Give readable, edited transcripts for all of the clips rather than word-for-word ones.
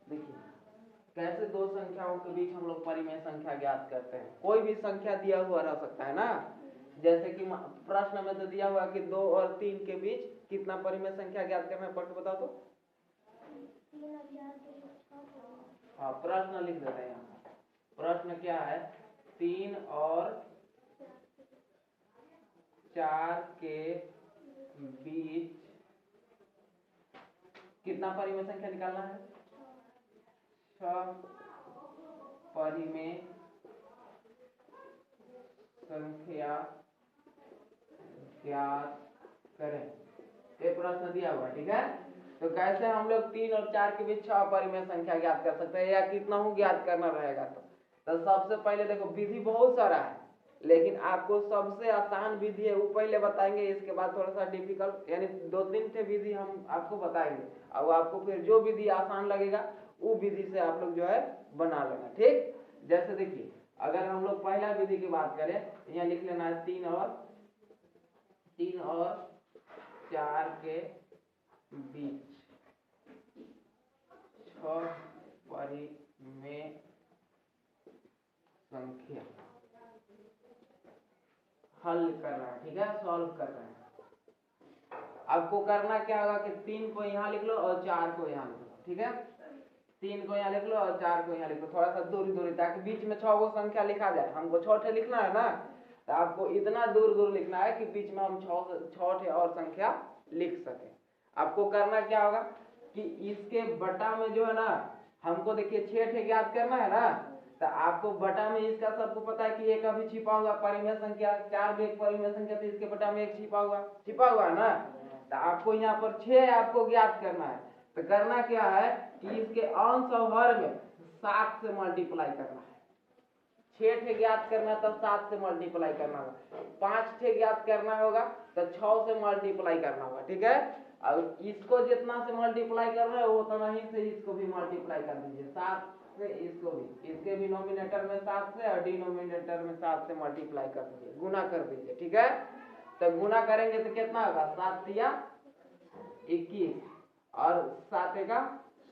देखिए कैसे दो संख्याओं के बीच हम लोग परिमेय संख्या ज्ञात करते हैं। कोई भी संख्या दिया हुआ रह सकता है ना, जैसे कि प्रश्न में तो दिया हुआ कि 2 और 3 के बीच कितना परिमेय संख्या ज्ञात करना है, पढ़ के बताओ तो। हाँ प्रश्न लिख देते हैं यहाँ। प्रश्न क्या है, 3 और 4 के बीच कितना परिमेय संख्या निकालना है, 6 परिमेय संख्या ज्ञात करें। ये प्रश्न दिया हुआ है, ठीक है। तो कैसे हम लोग 3 और 4 के बीच 6 परिमेय संख्या ज्ञात कर सकते हैं, या कितना हूँ ज्ञात करना रहेगा। तो सबसे पहले देखो विधि बहुत सारा है, लेकिन आपको सबसे आसान विधि है वो पहले बताएंगे, इसके बाद थोड़ा सा डिफिकल्ट, यानी 2-3 थे विधि हम आपको बताएंगे, और आपको फिर जो विधि आसान लगेगा वो विधि से आप लोग जो है बना लेना, ठीक। जैसे देखिए अगर हम लोग पहला विधि की बात करें, यहाँ लिख लेना है 3 और 4 के बीच 6 परिमेय संख्या हल करना है, ठीक है, सॉल्व करना है। आपको करना क्या होगा कि 3 को यहाँ लिख लो और 4 को यहाँ लिख लो, ठीक है। 3 को यहाँ लिख लो और 4 को यहाँ लिख लो, थोड़ा सा दूरी, ताकि बीच में 6 को संख्या लिखा जाए। हमको 6 ठे लिखना है ना, तो आपको इतना दूर लिखना है कि बीच में हम 6 ठे और संख्या लिख सके। आपको करना क्या होगा कि इसके बटा में जो है ना, हमको देखिए 6 ठे ज्ञात करना है ना, तो आपको बटा में इसका सबको पता है कि एक अभी छिपा हुआ परिमेय संख्या, 4 भी एक परिमेय संख्या, तो इसके बटा में एक छिपा हुआ है ना। तो आपको यहाँ पर 6 आपको ज्ञात करना है। तो करना क्या है कि इसके अंश और हर में 7 से मल्टीप्लाई करना है। 6 ठे ज्ञात करना है तो 7 से मल्टीप्लाई करना होगा। 5 ठे ज्ञात करना होगा तो 6 से मल्टीप्लाई करना होगा, ठीक है। और इसको जितना से मल्टीप्लाई कर रहे हो उतना ही से इसको भी मल्टीप्लाई कर दीजिए, 7 से इसको भी, इसके भी नोमिनेटर में 7 से और डिनोमिनेटर में 7 से मल्टीप्लाई कर दीजिए, गुना कर दीजिए, ठीक है। तो गुना करेंगे तो कितना होगा, 7 तिया 21 और 7 एका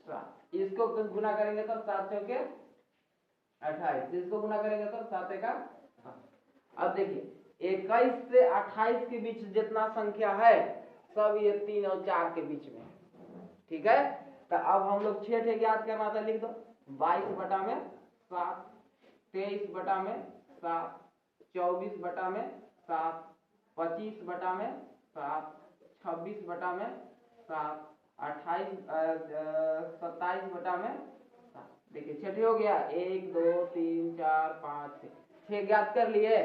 7, इसको गुना करेंगे तो 7 चौके 28, इसको गुना करेंगे तो 7 एका। अब देखिए 21 से 28 के बीच जितना संख्या है सब ये 3 और 4 के बीच में, ठीक है। तो अब हम लोग 6 ठे ज्ञात करना था, लिख दो 22 बटा में 7, 23 बटा में 7, 24 बटा में 7, 25 बटा में 7, 26 बटा में 7, 27 बटा में 7। देखिए 6 हो गया, 1 2 3 4 5 6 ज्ञात कर लिए,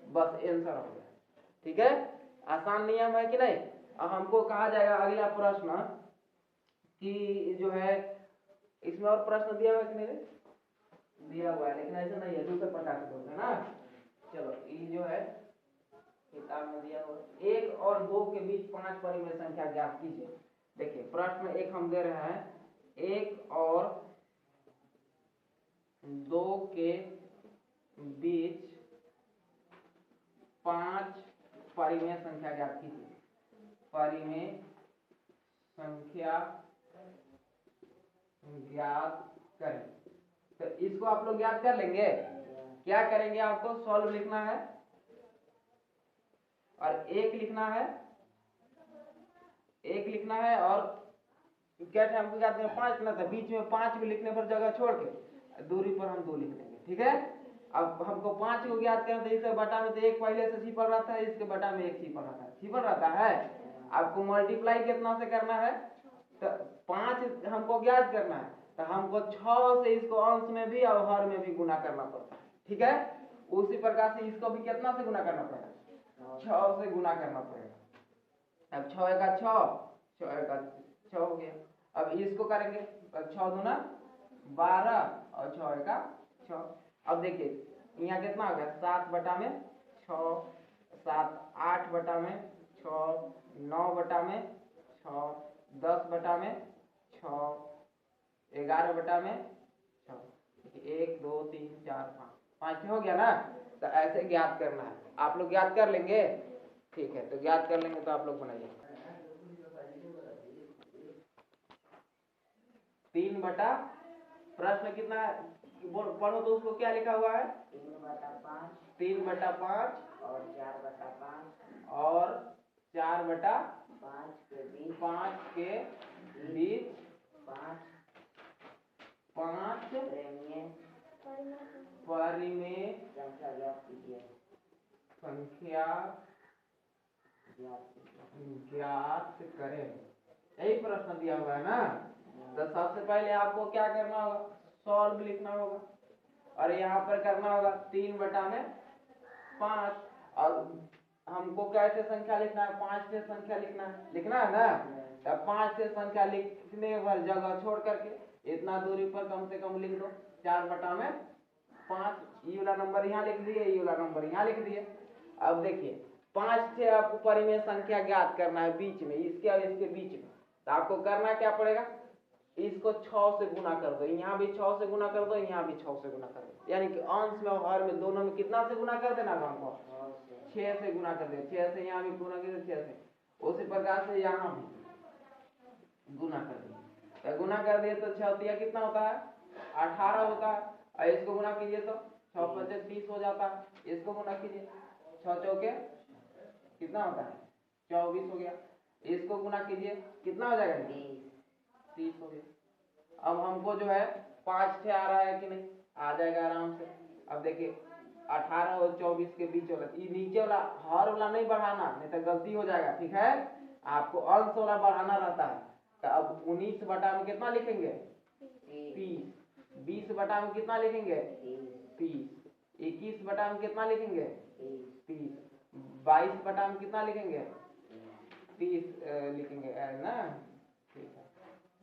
बस आंसर हो गया, ठीक है। आसान नियम है कि नहीं। अब हमको कहा जाएगा अगला प्रश्न कि जो है इसमें और प्रश्न दिया हुआ है कि नहीं, दिया हुआ है लेकिन ऐसा नहीं है, दूसरे प्रकार से बोलते हैं ना। चलो ये जो है किताब में दिया हुआ 1 और 2 के बीच 5 परिमेय संख्या ज्ञात कीजिए। देखिए प्रश्न 1 हम दे रहे हैं, 1 और 2 के बीच 5 परिमेय संख्या ज्ञात कीजिए। परिमेय संख्या ज्ञात करें। तो इसको आप लोग याद कर लेंगे। क्या करेंगे, आपको सॉल्व लिखना है और 1 लिखना है, 1 लिखना है और क्या हमको याद है 5 ना था, बीच में 5 भी लिखने पर जगह छोड़ के दूरी पर हम 2 लिख लेंगे, ठीक है। अब हमको 5 को ज्ञात करना, तो इसके बटा में तो 1 पहले से छिपल रहता है, इसके बटा में 1 छिपल रहता है। आपको मल्टीप्लाई कितना से करना है, तो 5 हमको ज्ञात करना है, तो हमको 6 से इसको अंश में भी और हर में भी गुना करना पड़ता है, ठीक है। उसी प्रकार से इसको भी कितना से गुना करना पड़ेगा, 6 से गुना करना पड़ेगा। अब 6 का 6, 6 का 6 हो गया। अब इसको करेंगे तो 6 दूना 12 और 6 का 6। अब देखिए यहाँ कितना हो गया, 7 बटा में 6, 7 8 बटा में 6, 9 बटा में 6, 10 बटा में 6, 11 बटा में 6, 1 2 3 4 5 हो गया ना। तो ऐसे ज्ञात करना है, आप लोग ज्ञात कर लेंगे, ठीक है। तो ज्ञात कर लेंगे तो आप लोग बनाइए 3 बटा प्रश्न कितना है पढ़ो तो उसको क्या लिखा हुआ है 3/5 और 4/5 और 4/5 के बीच 5 परिमेय संख्या ज्ञात करें। यही प्रश्न दिया हुआ है ना। तो सबसे पहले आपको क्या करना होगा सॉल्व लिखना होगा और यहाँ पर करना होगा 3/5 और हमको कैसे संख्या लिखना है 5 से संख्या लिखना है ना। तब 5 से संख्या लिखने पर जगह छोड़ करके इतना दूरी पर कम से कम लिख दो 4/5 ये वाला नंबर यहाँ लिख दिए ये वाला नंबर यहाँ लिख दिए। अब देखिए 5 से आपको परिमेय संख्या ज्ञात करना है बीच में इसके और इसके बीच में। तो आपको करना क्या पड़ेगा इसको 6 से गुना कर दो यहाँ भी 6 से गुना कर दो यहाँ भी 6 से गुना कर दो यानी कि अंश में और हर में दोनों में कितना से गुना कर देना हमको 6 से गुना कर दे 6 से यहाँ भी गुना कर दे 6 से उसी प्रकार से यहाँ भी गुना कर दिए। तो गुना कर दिए तो 6 कितना होता है 18 होता है और इसको गुना कीजिए तो 6 × 5 = 30 हो जाता है। इसको गुना कीजिए 6 चौके कितना होता है 24 हो गया। इसको गुना कीजिए कितना हो जाएगा 30 हो गया। अब हमको जो है 5 से आ रहा है कि नहीं आ जाएगा आराम से। अब देखिए 18 और 24 के बीच वाला ये नीचे वाला हर वाला नहीं बढ़ाना नहीं तो गलती हो जाएगा ठीक है। आपको अंश वाला बढ़ाना रहता है। तो अब 19 बटा में कितना लिखेंगे 30 20 बटा में कितना लिखेंगे 30 21 बटा में कितना लिखेंगे 30 22 बटा में कितना लिखेंगे 30 लिखेंगे ना ठीक है।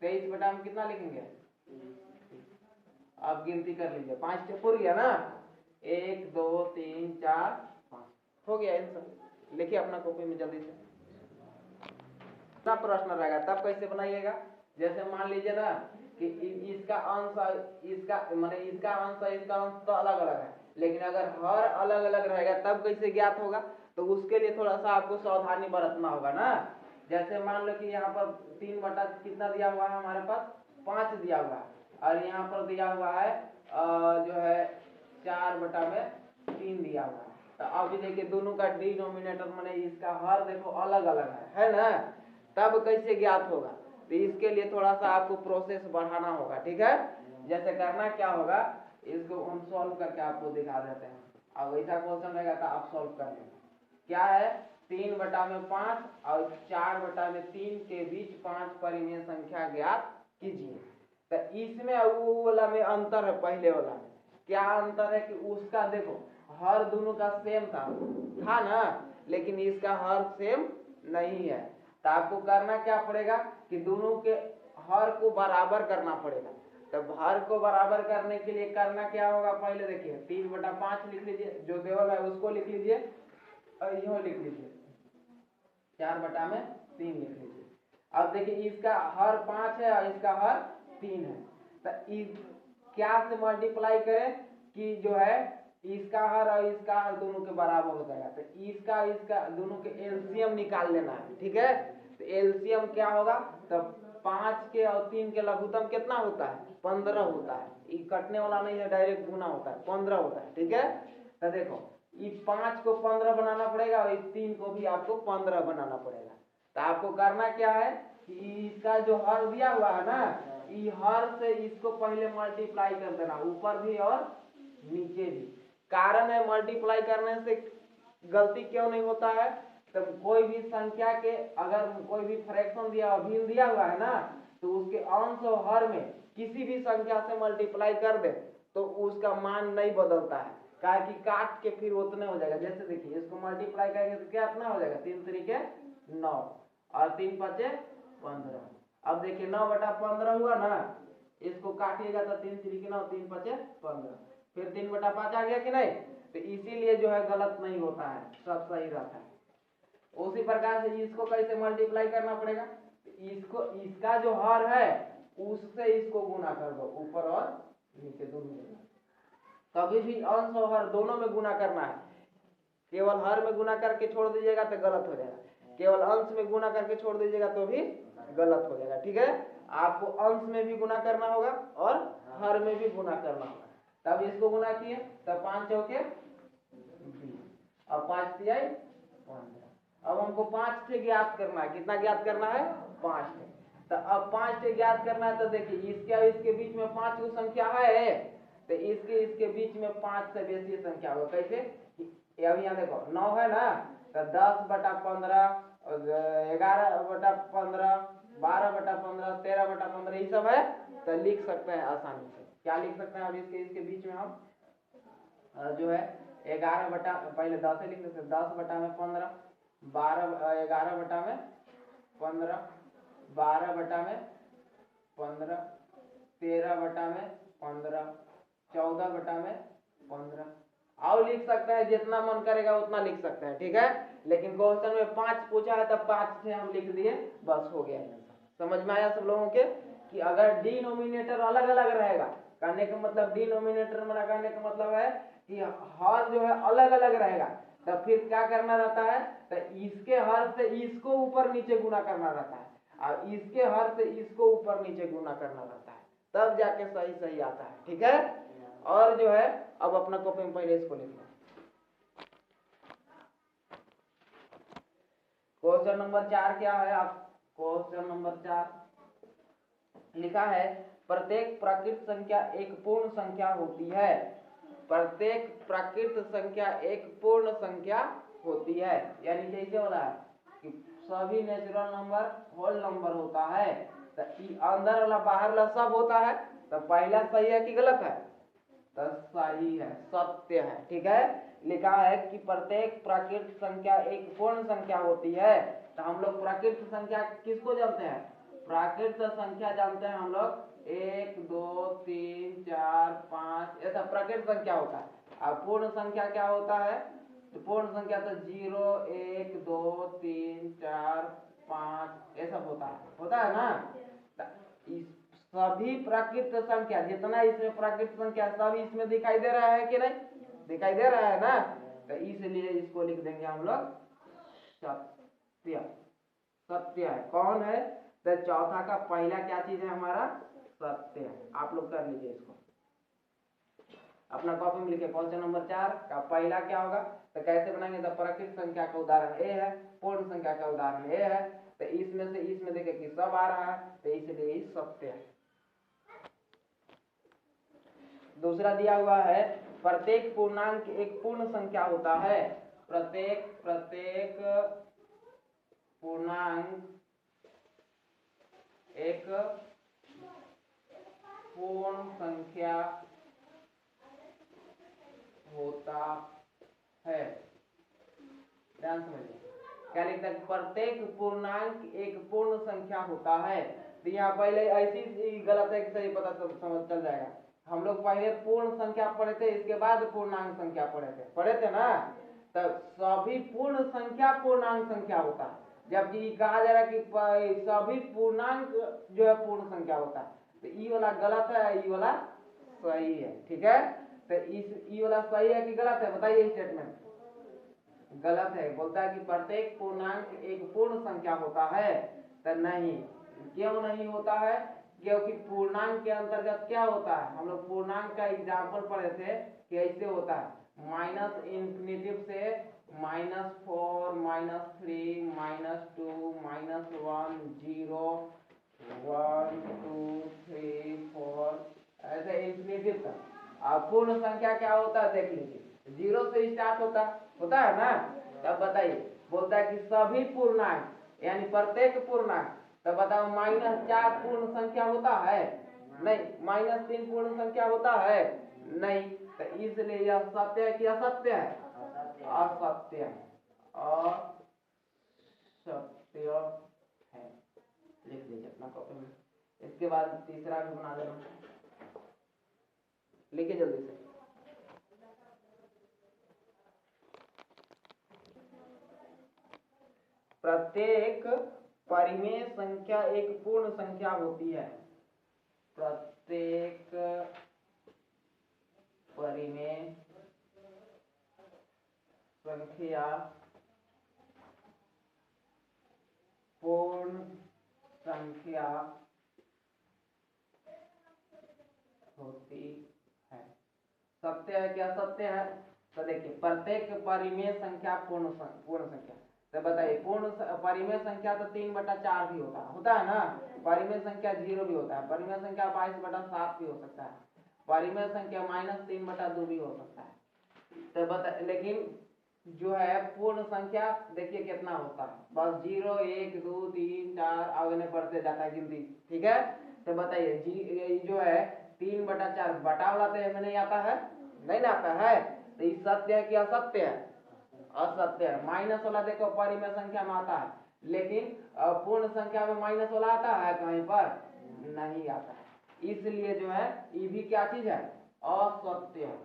23 बटा में कितना लिखेंगे अब गिनती कर लीजिए 5 स्टेप हो गया ना 1 2 3 4 5 हो गया आंसर। लिखिए अपना कॉपी में जल्दी से कितना प्रश्न रहेगा तब कैसे बनाइएगा। जैसे मान लीजिए ना कि इसका अंश इसका माने इसका अंश तो अलग अलग है लेकिन अगर हर अलग अलग रहेगा तब कैसे ज्ञात होगा। तो उसके लिए थोड़ा सा आपको सावधानी बरतना होगा ना। जैसे मान लो कि यहाँ पर 3 बटा कितना दिया हुआ है हमारे पास 5 दिया हुआ है और यहाँ पर दिया हुआ है जो है 4/3 दिया हुआ है। तो अभी देखिए दोनों का डिनोमिनेटर माने इसका हर देखो अलग अलग है ना। तब कैसे ज्ञात होगा तो इसके लिए थोड़ा सा आपको प्रोसेस बढ़ाना होगा ठीक है। जैसे करना क्या होगा इसको हम सॉल्व करके आपको दिखा देते हैं। अब ऐसा क्वेश्चन रहेगा तो आप सॉल्व कर लेंगे। क्या है 3/5 और 4/3 के बीच 5 परिमेय संख्या ज्ञात कीजिए। तो इसमें वो वाला में अंतर है पहले वाला में क्या अंतर है कि उसका देखो हर दोनों का सेम था ना लेकिन इसका हर सेम नहीं है। तो आपको करना क्या पड़ेगा कि दोनों के हर को बराबर करना पड़ेगा। तब हर को बराबर करने के लिए करना क्या होगा पहले देखिए 3/5 लिख लीजिए जो देवल है उसको लिख लीजिए और यह लिख लीजिए 4/3 लिख लीजिए। अब देखिए इसका हर 5 है और इसका हर 3 है। तो क्या से मल्टीप्लाई करें कि जो है इसका हर और इसका हर दोनों के बराबर हो जाएगा। तो इसका दोनों के एलसीएम निकाल लेना है ठीक है। तो एलसीएम क्या होगा तो 5 के और 3 के लघुत्तम कितना होता है 15 होता है। ये कटने वाला नहीं है डायरेक्ट गुना होता है 15 होता है ठीक है। तो देखो इस 5 को 15 बनाना पड़ेगा और इस 3 को भी आपको 15 बनाना पड़ेगा। तो आपको करना क्या है कि इसका जो हर दिया हुआ है ना ये हर से इसको पहले मल्टीप्लाई कर देना ऊपर भी और नीचे भी। कारण है मल्टीप्लाई करने से गलती क्यों नहीं होता है। तो कोई भी संख्या के अगर कोई भी फ्रैक्शन दिया भिन्न दिया हुआ है ना तो उसके अंश और हर में किसी भी संख्या से मल्टीप्लाई कर दे तो उसका मान नहीं बदलता है क्या कि काट के फिर उतने हो जाएगा। जैसे देखिए इसको मल्टीप्लाई करेंगे तो क्या इतना हो जाएगा 3 3 9 और 3 5 15। अब देखिए 9/15 हुआ ना इसको काटिएगा तो 3 3 9 3 5 15 फिर 3/5 आ गया कि नहीं। तो इसीलिए जो है गलत नहीं होता है सब सही रहता है। उसी प्रकार से इसको कैसे मल्टीप्लाई करना पड़ेगा इसको इसका जो हर है उससे इसको गुना कर दो ऊपर और नीचे दोनों में। कभी भी अंश और हर दोनों में गुना करना है। केवल हर में गुना करके छोड़ दीजिएगा तो गलत हो जाएगा केवल अंश में गुना करके छोड़ दीजिएगा तो भी गलत हो जाएगा ठीक है। आपको अंश में भी गुना करना होगा और हर में भी गुना करना होगा। तब इसको गुना किए तब 5 चौके 20 और 5 तिहाई 15। अब हमको 5 से ज्ञात करना है। कितना ज्ञात करना है? 5 से। तो अब 5 से ज्ञात करना है तो देखिए इसके और इसके बीच में 5 को संख्या है तो इसके बीच में 5 से बेसी संख्या होगा। कैसे? अब यहाँ देखो 9 है ना तो 10/15 11/15 12/15 13/15 ये सब है तो लिख सकते हैं आसानी से। क्या लिख सकते हैं? अब इसके बीच में हम जो है 11 बटा पहले 10 से लिख लेते हैं। 10/15 11/15 12/15 13/15 14/15 और लिख सकते हैं। जितना मन करेगा उतना लिख सकते हैं। ठीक है, लेकिन क्वेश्चन में 5 पूछा है तब 5 से हम लिख दिए, बस हो गया। समझ में आया सब लोगों के कि अगर डिनोमिनेटर अलग अलग रहेगा, कहने का मतलब डिनोमिनेटर में कहने का मतलब है कि हर जो है अलग अलग रहेगा तो फिर क्या करना रहता है? तो इसके हर से इसको ऊपर नीचे गुना करना रहता है और इसके हर से इसको ऊपर नीचे गुना करना रहता है, तब जाके सही सही आता है। ठीक है, और जो है अब अपना कॉपी में पहले इसको लिख लो। क्वेश्चन नंबर 4 क्या है? आप क्वेश्चन नंबर 4 लिखा है प्रत्येक प्राकृत संख्या एक पूर्ण संख्या होती है। प्रत्येक प्राकृत संख्या एक पूर्ण संख्या होती है, यानी जैसे बोला है कि सभी नेचुरल नंबर होल नंबर होता है तो अंदर वाला बाहर वाला सब होता है तो पहला सही है कि गलत है? तो सही है, सत्य है। ठीक है, लिखा है कि प्रत्येक प्राकृत संख्या एक पूर्ण संख्या होती है। तो हम लोग प्राकृत संख्या किसको जानते हैं? प्राकृत संख्या जानते हैं हम लोग 1 2 3 4 5 ऐसा प्राकृत संख्या होता है। और पूर्ण संख्या क्या होता है? तो पूर्ण संख्या तो 0 1 2 3 4 5 ये सब होता है ना। इस सभी प्राकृत संख्या जितना इसमें प्राकृत संख्या सब इसमें दिखाई दे रहा है कि नहीं? दिखाई दे रहा है ना, तो इसलिए इसको लिख देंगे हम लोग सत्य। सत्य है। कौन है? तो चौथा का पहला क्या चीज है हमारा? सत्य है। आप लोग कर लीजिए इसको अपना कॉपी में लिखे। क्वेश्चन नंबर 4 का पहला क्या होगा? तो कैसे बनाएंगे? तो प्राकृत संख्या का उदाहरण ए है, पूर्ण संख्या का उदाहरण ए है, तो इसमें से इसमें देखे कि सब आ रहा है तो इसलिए सत्य है। दूसरा दिया हुआ है प्रत्येक पूर्णांक एक पूर्ण संख्या होता है। प्रत्येक पूर्णांक एक पूर्ण संख्या होता है। ध्यान समझिए क्या लिखता है? प्रत्येक पूर्णांक एक पूर्ण संख्या होता है। तो यहाँ पहले ऐसी गलत है कि सही पता समझ चल जाएगा। हम लोग पहले पूर्ण संख्या पढ़े थे, इसके बाद पूर्णांक संख्या पढ़े थे ना। तब सभी पूर्ण संख्या पूर्णांक संख्या होता है, जबकि कहा जा रहा है कि सभी पूर्णांक जो है पूर्ण संख्या होता है। तो ई वाला गलत है, ई वाला सही है। ठीक है, तो इस ई वाला सही है कि गलत है? बताइए। स्टेटमेंट गलत है। बोलता है कि प्रत्येक पूर्णांक एक पूर्ण संख्या होता है। तो नहीं, क्यों नहीं होता है? क्योंकि पूर्णांक के अंतर्गत क्या होता है? हम लोग पूर्णांक का एग्जाम्पल पढ़े थे कि ऐसे होता है माइनस इन्फिनिटिव से -4 -3 -2 -1 0 1 2 3 4 ऐसे इन्फिनिटिव का। और पूर्ण संख्या क्या होता है? देख लीजिए, 0 से स्टार्ट होता है ना। तब बताइए, बोलता है कि सभी पूर्णांक यानी प्रत्येक पूर्णांक। तो बताओ -4 पूर्ण संख्या होता है? नहीं। -3 पूर्ण संख्या होता है? नहीं। तो इसलिए यह सत्य है कि असत्य है? असत्य है। असत्य है। लिख लीजिए अपना कॉपी में। इसके बाद तीसरा भी बना देना, लिखिए जल्दी से। प्रत्येक परिमेय संख्या एक पूर्ण संख्या होती है। प्रत्येक परिमेय संख्या पूर्ण संख्या होती सत्य है कि असत्य है? तो देखिए प्रत्येक परिमेय संख्या पूर्ण संख्या, तो बताइए पूर्ण परिमेय संख्या तो 3/4 भी होता है ना, परिमेय संख्या 0 भी होता है, परिमेय संख्या 22/7 भी हो सकता है, परिमेय संख्या -3/2 भी हो सकता है। तो बता, लेकिन जो है पूर्ण संख्या देखिए कितना होता है, बस 0 1 2 3 4 आगे बढ़ते जाता है गिनती, ठीक है। तो बताइए जो है 3/4 बटा वाला तो नहीं आता है, नहीं ना आता है, तो ये सत्य है कि असत्य है? असत्य है। माइनस वाला देखो परिमेय संख्या में आता है, लेकिन पूर्ण संख्या में माइनस वाला आता है कहीं पर? नहीं आता है। इसलिए जो है ये भी क्या चीज है? असत्य है।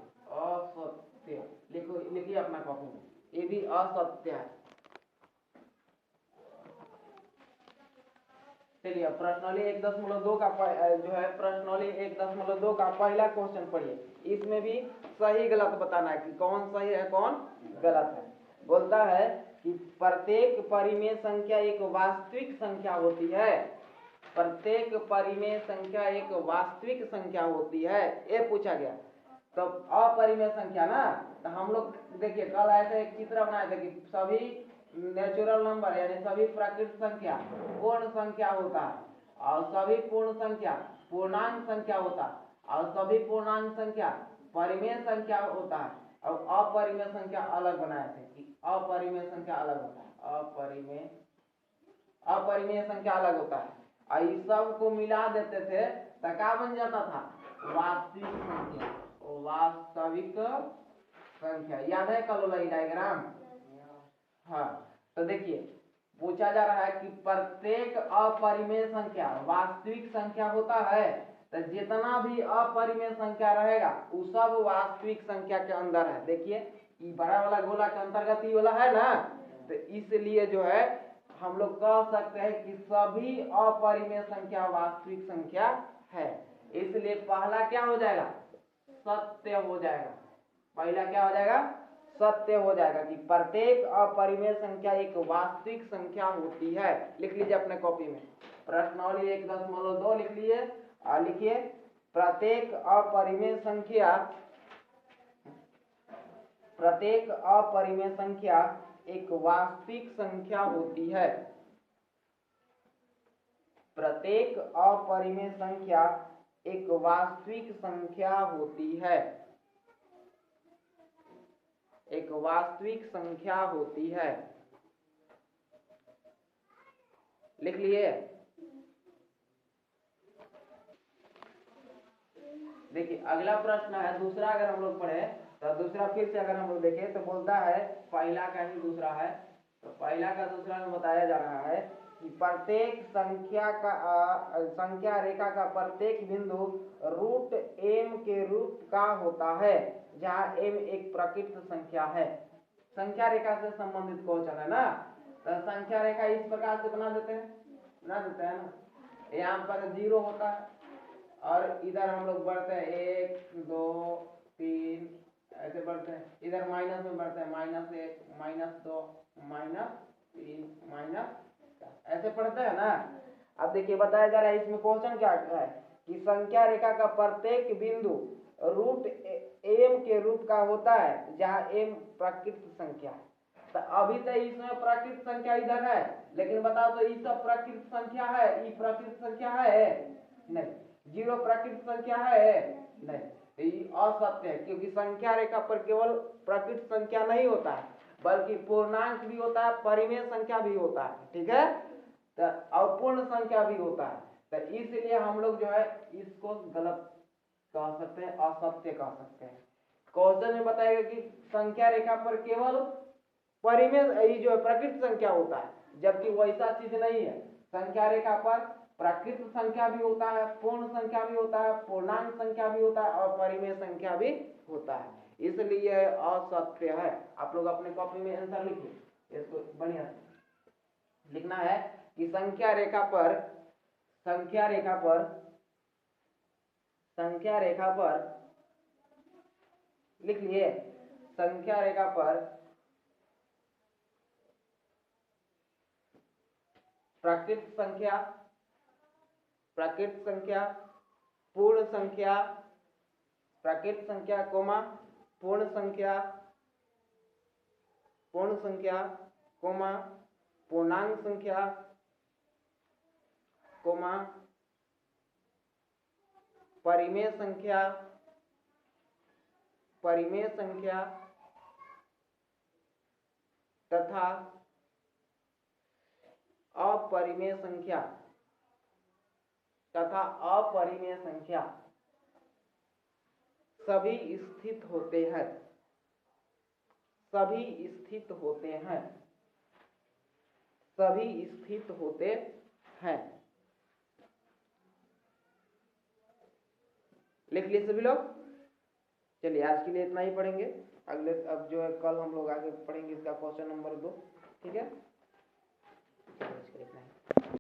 असत्य लिखो, लिखिए अपना कॉपी में, ये भी असत्य है। चलिए अब प्रश्नावली 1.2 का जो है प्रश्नावली 1.2 का पहला क्वेश्चन पढ़िए। इसमें भी सही गलत बताना है कि कौन सही है कौन गलत है। बोलता है कि प्रत्येक परिमेय संख्या एक वास्तविक संख्या होती है। प्रत्येक परिमेय संख्या एक वास्तविक संख्या होती है, ये पूछा गया। तो अपरिमेय संख्या ना, तो हम लोग देखिए कल ऐसे एक चित्र बनाए थे कि सभी नेचुरल नंबर यानी सभी प्राकृतिक संख्या पूर्ण संख्या होता है, और सभी पूर्ण संख्या पूर्णांक संख्या होता है, और सभी पूर्णांक संख्या परिमेय संख्या होता है, और अपरिमेय संख्या अलग बनाए थे कि अपरिमेय संख्या अलग होता है, अपरिमेय संख्या अलग होता है, और इस सब को मिला देते थे तो क्या बन जाता था? वास्तविक संख्या। वास्तविक संख्या याद है कल वाला डायग्राम? हाँ, तो देखिए पूछा जा रहा है कि प्रत्येक अपरिमेय संख्या वास्तविक संख्या होता है, तो जितना भी अपरिमेय संख्या रहेगा वो सब वास्तविक संख्या के अंदर है। देखिए ये बड़ा वाला गोला के अंतर्गत ही वाला है ना, तो इसलिए जो है हम लोग कह सकते हैं कि सभी अपरिमेय संख्या वास्तविक संख्या है। इसलिए पहला क्या हो जाएगा? सत्य हो जाएगा। पहला क्या हो जाएगा? सत्य हो जाएगा कि प्रत्येक अपरिमेय संख्या एक वास्तविक संख्या होती है। लिख लीजिए अपने कॉपी में, प्रश्नावली 1.2 लिख लीजिए और लिखिए प्रत्येक अपरिमेय संख्या एक वास्तविक संख्या होती है। प्रत्येक अपरिमेय संख्या एक वास्तविक संख्या होती है। एक वास्तविक संख्या होती है। लिख लिए? देखिए अगला प्रश्न है दूसरा। अगर हम लोग पढ़े तो दूसरा फिर से अगर हम लोग देखें तो बोलता है पहला का ही दूसरा है, तो पहला का दूसरा में बताया जा रहा है कि प्रत्येक संख्या रेखा का प्रत्येक बिंदु रूट m के रूप का होता है, जहाँ m एक प्रकृत संख्या है। संख्या रेखा से संबंधित क्वेश्चन है ना, तो संख्या रेखा इस प्रकार से बना देते हैं ना, यहाँ पर 0 होता है और इधर हम लोग बढ़ते हैं 1 2 3 ऐसे बढ़ते हैं, इधर माइनस में बढ़ते हैं -1 -2 -3 ऐसे पढ़ते हैं ना। अब देखिए बताया जा रहा है इसमें क्वेश्चन क्या है कि संख्या रेखा का प्रत्येक बिंदु रूट m के रूप का होता है, जहाँ m प्राकृत संख्या है। तो अभी तो इसमें प्राकृत संख्या इधर है, लेकिन बताओ तो ये सब प्राकृत संख्या है, ये प्राकृत संख्या है? नहीं। 0 प्राकृत संख्या है? नहीं। ये असत्य है, क्योंकि संख्या रेखा पर केवल प्राकृत संख्या नहीं होता है, बल्कि पूर्णांक भी होता है, परिमेय संख्या भी होता है, ठीक है, तो अपूर्ण संख्या भी होता है। तो इसलिए हम लोग जो है इसको गलत कह सकते हैं, असत्य कह सकते हैं। क्वेश्चन में बताएगा कि संख्या रेखा पर केवल परिमेय जो है प्रकृत संख्या होता है, जबकि वैसा चीज नहीं है। संख्या रेखा पर प्राकृत संख्या भी होता है, पूर्ण संख्या भी होता है, पूर्णांक संख्या भी होता है और परिमेय संख्या भी होता है, इसलिए असत्य है। आप लोग अपने कॉपी में आंसर लिखिए, इसको बढ़िया से लिखना है कि संख्या रेखा पर लिख लिए, संख्या रेखा पर प्राकृत संख्या, पूर्ण संख्या, प्राकृत संख्या कोमा पूर्ण संख्या कोमा पूर्णांक संख्या कोमा परिमेय संख्या तथा अपरिमेय संख्या सभी स्थित होते हैं लिख लिए सभी लोग। चलिए आज के लिए इतना ही पढ़ेंगे, अगले अब जो है कल हम लोग आगे पढ़ेंगे इसका क्वेश्चन नंबर 2, ठीक है।